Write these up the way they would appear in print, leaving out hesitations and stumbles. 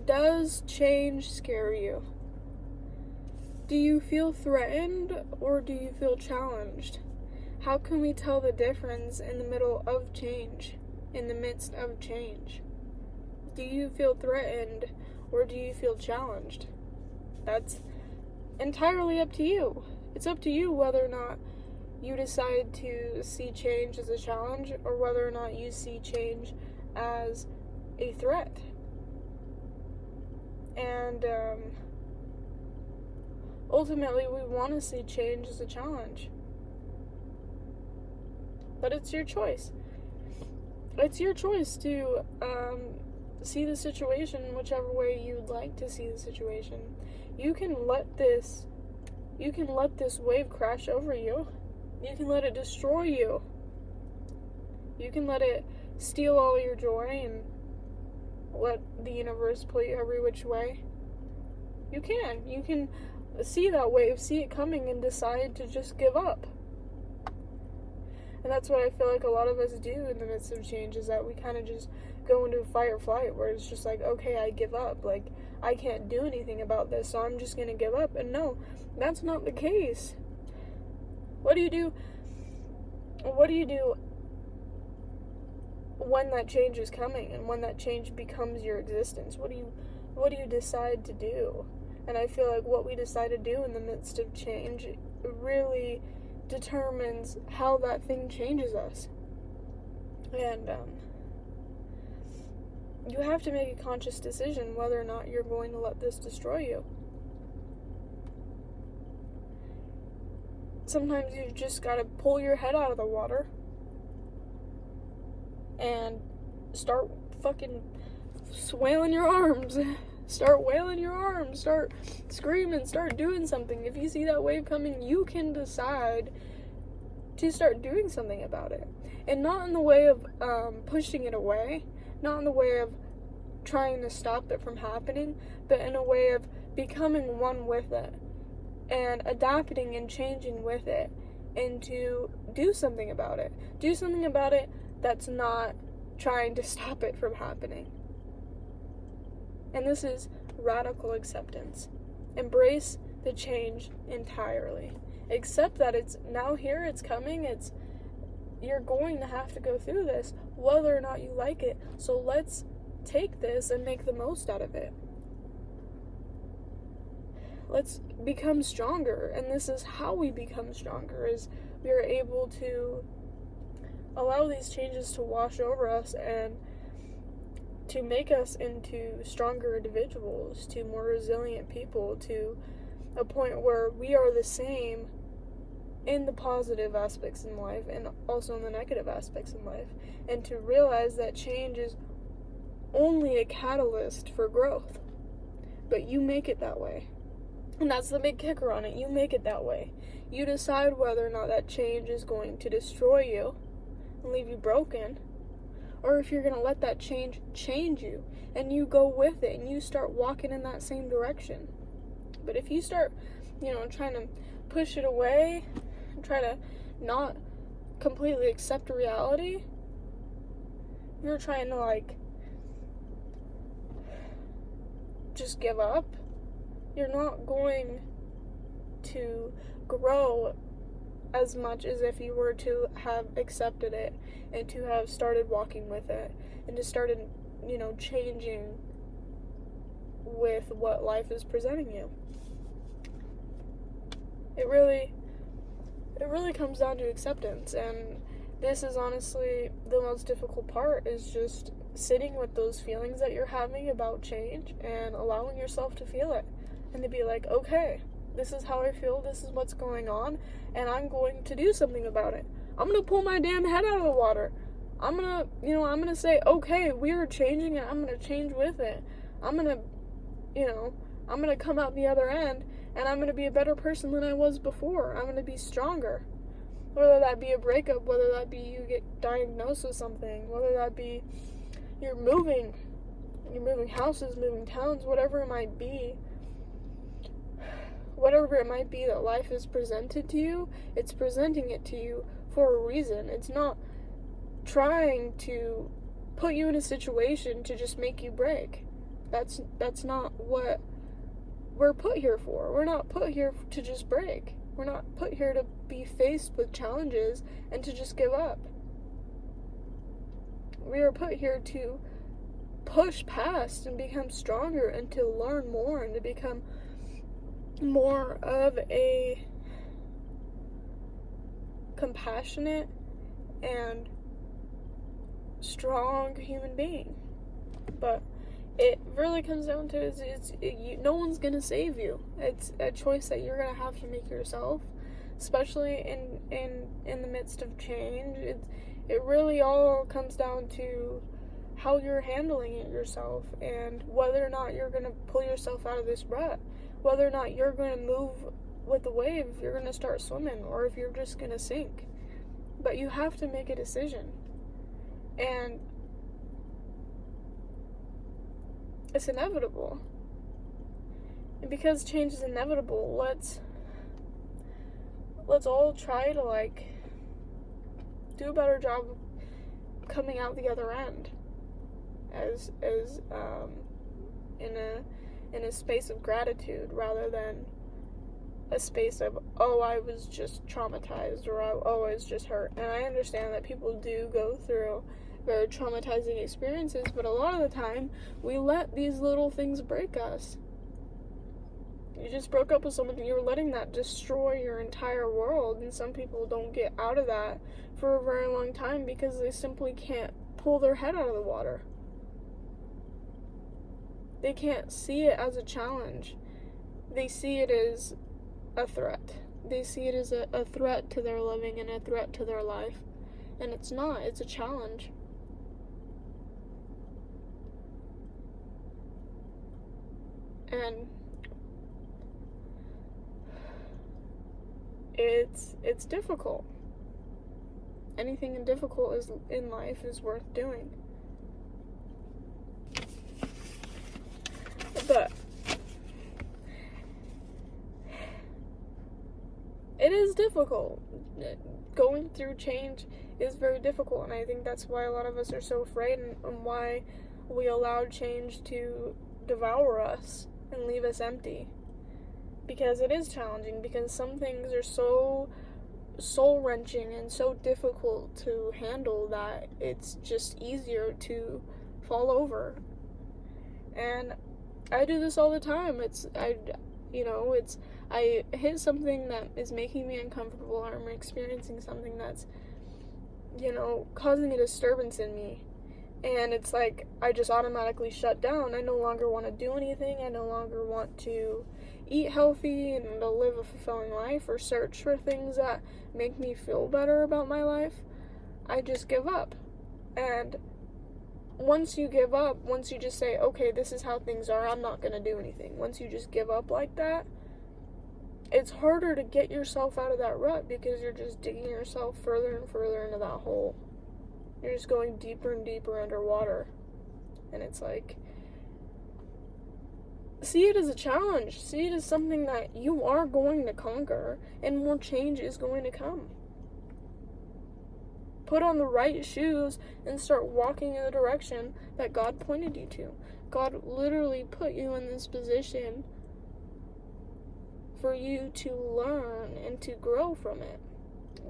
Does change scare you? Do you feel threatened or do you feel challenged? How can we tell the difference in the middle of change, in the midst of change? Do you feel threatened or do you feel challenged? That's entirely up to you. It's up to you whether or not you decide to see change as a challenge or whether or not you see change as a threat. And ultimately, we want to see change as a challenge. But it's your choice. It's your choice to see the situation whichever way you'd like to see the situation. You can let this wave crash over you. You can let it destroy you. You can let it steal all your joy and let the universe pull you every which way. You can see that wave, see it coming, and decide to just give up. And that's what I feel like a lot of us do in the midst of change, is that we kind of just go into fight or flight, where it's just like, okay, I give up. Like, I can't do anything about this, so I'm just going to give up. And no, that's not the case. What do you do? What do you do when that change is coming and when that change becomes your existence? What do you decide to do? And I feel like what we decide to do in the midst of change really determines how that thing changes us. And you have to make a conscious decision whether or not you're going to let this destroy you. Sometimes you just gotta pull your head out of the water and start fucking wailing your arms. Start wailing your arms. Start screaming. Start doing something. If you see that wave coming, you can decide to start doing something about it. And not in the way of pushing it away, not in the way of trying to stop it from happening, but in a way of becoming one with it and adapting and changing with it, and to do something about it. Do something about it that's not trying to stop it from happening. And this is radical acceptance. Embrace the change entirely. Accept that it's now here, it's coming, you're going to have to go through this, whether or not you like it. So let's take this and make the most out of it. Let's become stronger, and this is how we become stronger, is we are able to allow these changes to wash over us and to make us into stronger individuals, to more resilient people, to a point where we are the same in the positive aspects in life and also in the negative aspects in life, and to realize that change is only a catalyst for growth, but you make it that way. And that's the big kicker on it. You make it that way. You decide whether or not that change is going to destroy you and leave you broken, or if you're going to let that change you and you go with it and you start walking in that same direction. But if you start, trying to push it away and try to not completely accept reality, you're trying to just give up, you're not going to grow as much as if you were to have accepted it and to have started walking with it and to started, changing with what life is presenting you. It really comes down to acceptance, and this is honestly the most difficult part, is just sitting with those feelings that you're having about change and allowing yourself to feel it. And to be like, okay, this is how I feel, this is what's going on, and I'm going to do something about it. I'm going to pull my damn head out of the water. I'm going to say, okay, we are changing and I'm going to change with it. I'm going to come out the other end, and I'm going to be a better person than I was before. I'm going to be stronger. Whether that be a breakup, whether that be you get diagnosed with something, whether that be you're moving houses, moving towns, whatever it might be. Whatever it might be that life is presented to you, it's presenting it to you for a reason. It's not trying to put you in a situation to just make you break. That's not what we're put here for. We're not put here to just break. We're not put here to be faced with challenges and to just give up. We are put here to push past and become stronger and to learn more and to become more of a compassionate and strong human being. But it really comes down to no one's gonna save you. It's a choice that you're gonna have to make yourself, especially in the midst of change. It really all comes down to how you're handling it yourself and whether or not you're gonna pull yourself out of this rut, whether or not you're gonna move with the wave, if you're gonna start swimming, or if you're just gonna sink. But you have to make a decision, and it's inevitable. And because change is inevitable, let's all try to do a better job of coming out the other end as in a space of gratitude rather than a space of, oh, I was just traumatized, or oh, I was just hurt. And I understand that people do go through very traumatizing experiences, but a lot of the time we let these little things break us. You just broke up with someone and you're letting that destroy your entire world, and some people don't get out of that for a very long time because they simply can't pull their head out of the water. They can't see it as a challenge. They see it as a threat. They see it as a threat to their living and a threat to their life. And it's not. It's a challenge. And it's difficult. Anything difficult in life is worth doing. But it is difficult. Going through change is very difficult, and I think that's why a lot of us are so afraid and why we allow change to devour us and leave us empty. Because it is challenging, because some things are so soul-wrenching and so difficult to handle that it's just easier to fall over. And I do this all the time. I hit something that is making me uncomfortable, or I'm experiencing something that's, causing a disturbance in me. And it's like, I just automatically shut down. I no longer want to do anything. I no longer want to eat healthy and to live a fulfilling life or search for things that make me feel better about my life. I just give up. And once you give up, once you just say, okay, this is how things are, I'm not going to do anything. Once you just give up like that, it's harder to get yourself out of that rut because you're just digging yourself further and further into that hole. You're just going deeper and deeper underwater. And it's like, see it as a challenge. See it as something that you are going to conquer, and more change is going to come. Put on the right shoes and start walking in the direction that God pointed you to. God literally put you in this position for you to learn and to grow from it.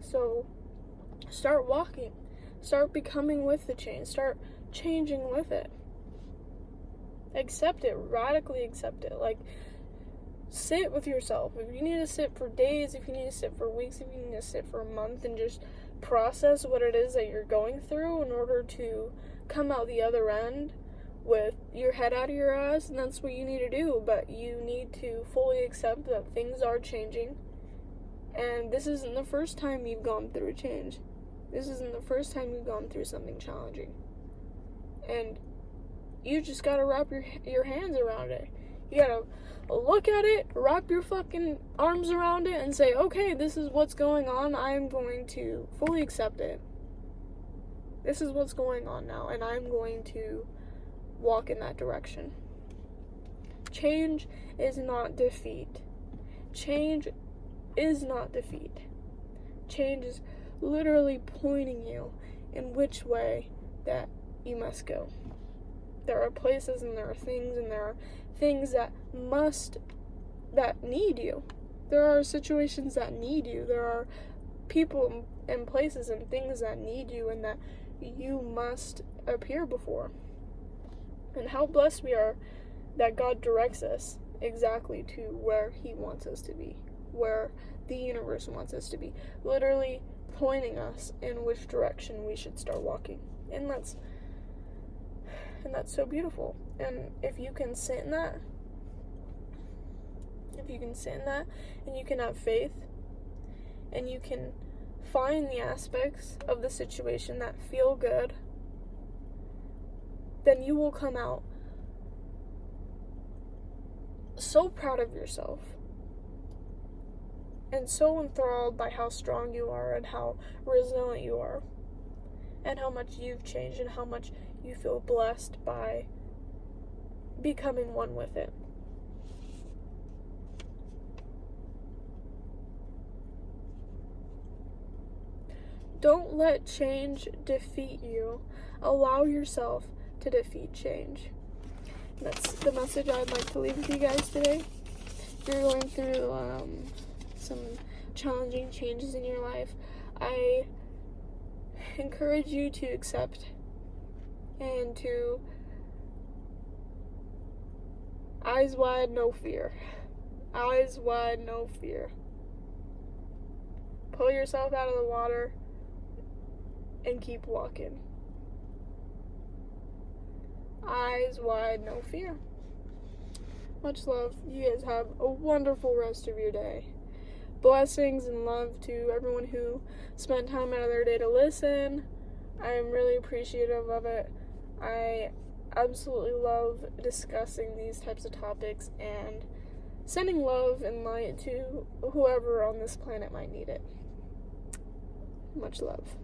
So start walking. Start becoming with the change. Start changing with it. Accept it. Radically accept it. Sit with yourself. If you need to sit for days, if you need to sit for weeks, if you need to sit for a month and just process what it is that you're going through in order to come out the other end with your head out of your ass, and that's what you need to do. But you need to fully accept that things are changing, and this isn't the first time you've gone through a change. This isn't the first time you've gone through something challenging, and you just gotta wrap your hands around it. You gotta look at it, wrap your fucking arms around it, and say, okay, this is what's going on. I'm going to fully accept it. This is what's going on now, and I'm going to walk in that direction. Change is not defeat. Change is not defeat. Change is literally pointing you in which way that you must go. There are places and there are things that need you. There are situations that need you. There are people and places and things that need you and that you must appear before. And how blessed we are that God directs us exactly to where He wants us to be, where the universe wants us to be, literally pointing us in which direction we should start walking. And that's so beautiful. And if you can sit in that, and you can have faith, and you can find the aspects of the situation that feel good, then you will come out so proud of yourself and so enthralled by how strong you are and how resilient you are and how much you've changed and how much you feel blessed by becoming one with it. Don't let change defeat you. Allow yourself to defeat change. And that's the message I'd like to leave with you guys today. If you're going through some challenging changes in your life, I encourage you to accept and to eyes wide, no fear. Eyes wide, no fear. Pull yourself out of the water and keep walking. Eyes wide, no fear. Much love. You guys have a wonderful rest of your day. Blessings and love to everyone who spent time out of their day to listen. I am really appreciative of it. I absolutely love discussing these types of topics and sending love and light to whoever on this planet might need it. Much love.